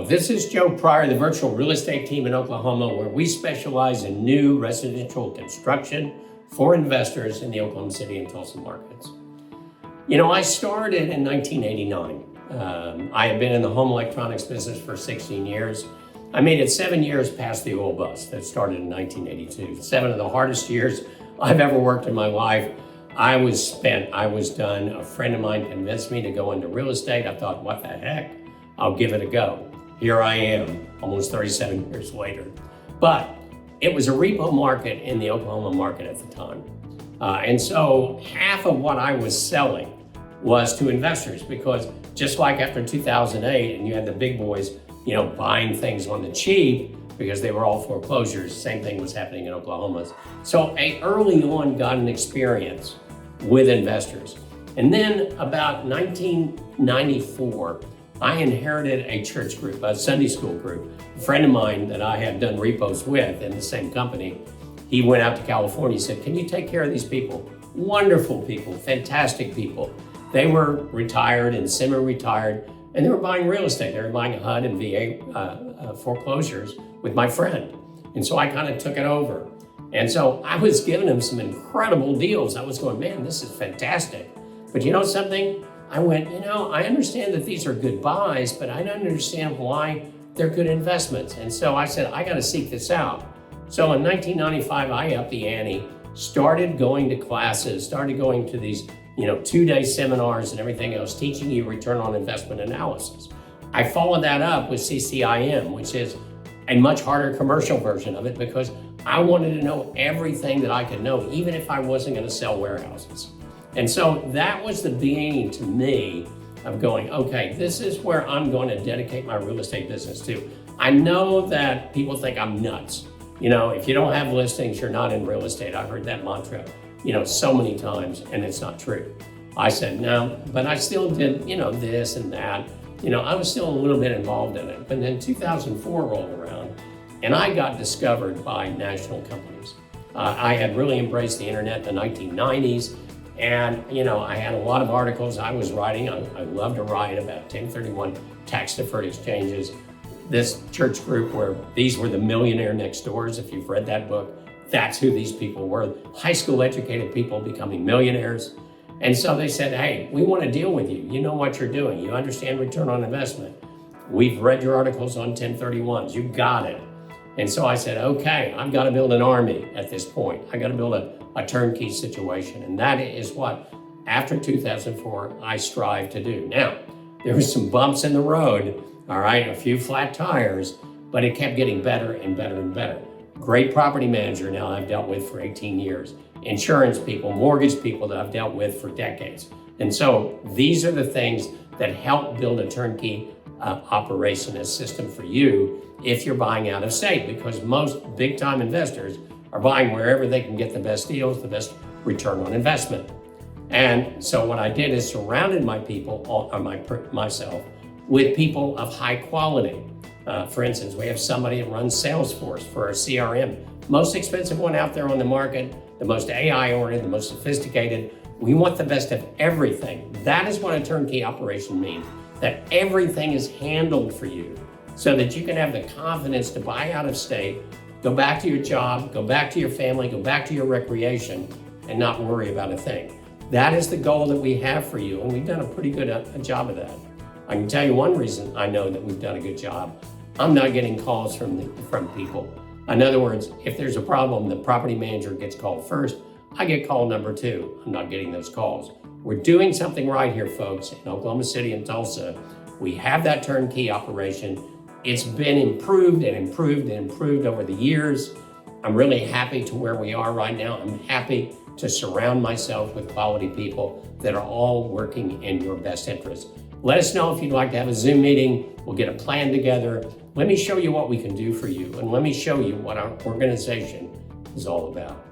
Hello, this is Joe Pryor, the virtual real estate team in Oklahoma, where we specialize in new residential construction for investors in the Oklahoma City and Tulsa markets. You know, I started in 1989. I have been in the home electronics business for 16 years. I made it 7 years past the oil bust that started in 1982. 7 of the hardest years I've ever worked in my life. I was done. A friend of mine convinced me to go into real estate. I thought, what the heck? I'll give it a go. Here I am, almost 37 years later. But it was a repo market in the Oklahoma market at the time. And so half of what I was selling was to investors, because just like after 2008, and you had the big boys, buying things on the cheap because they were all foreclosures, same thing was happening in Oklahoma. So I early on got an experience with investors. And then about 1994, I inherited a church group, a Sunday school group. A friend of mine that I had done repos with in the same company, he went out to California. He said, can you take care of these people? Wonderful people, fantastic people. They were retired and semi-retired, and they were buying real estate. They were buying HUD and VA foreclosures with my friend. And so I kind of took it over. And so I was giving them some incredible deals. I was going, man, this is fantastic. But you know something? I went, I understand that these are good buys, but I don't understand why they're good investments. And so I said, I got to seek this out. So in 1995, I upped the ante, started going to classes, started going to these, 2-day seminars and everything else, teaching you return on investment analysis. I followed that up with CCIM, which is a much harder commercial version of it, because I wanted to know everything that I could know, even if I wasn't going to sell warehouses. And so that was the beginning to me of going, okay, this is where I'm going to dedicate my real estate business to. I know that people think I'm nuts. If you don't have listings, you're not in real estate. I've heard that mantra, so many times, and it's not true. I said, no, but I still did, this and that. I was still a little bit involved in it. But then 2004 rolled around, and I got discovered by national companies. I had really embraced the internet in the 1990s. And, I had a lot of articles I was writing. I love to write about 1031 tax deferred exchanges. This church group, where these were the millionaire next doors, if you've read that book, that's who these people were. High school educated people becoming millionaires. And so they said, hey, we want to deal with you. You know what you're doing. You understand return on investment. We've read your articles on 1031s. You got it. And so I said, okay, I've got to build an army at this point. I got to build a turnkey situation. And that is what, after 2004, I strive to do. Now, there were some bumps in the road, all right, a few flat tires, but it kept getting better and better and better. Great property manager now I've dealt with for 18 years. Insurance people, mortgage people that I've dealt with for decades. And so these are the things that help build a turnkey operation and system for you if you're buying out of state, because most big time investors are buying wherever they can get the best deals, the best return on investment. And so what I did is surrounded myself with people of high quality. For instance, we have somebody that runs Salesforce for our CRM, most expensive one out there on the market, the most AI-oriented, the most sophisticated. We want the best of everything. That is what a turnkey operation means, that everything is handled for you so that you can have the confidence to buy out of state, go back to your job, go back to your family, go back to your recreation, and not worry about a thing. That is the goal that we have for you, and we've done a pretty good job of that. I can tell you one reason I know that we've done a good job. I'm not getting calls from people. In other words, if there's a problem, the property manager gets called first. I get call number 2. I'm not getting those calls. We're doing something right here, folks, in Oklahoma City and Tulsa. We have that turnkey operation. It's been improved and improved and improved over the years. I'm really happy to where we are right now. I'm happy to surround myself with quality people that are all working in your best interest. Let us know if you'd like to have a Zoom meeting. We'll get a plan together. Let me show you what we can do for you, and let me show you what our organization is all about.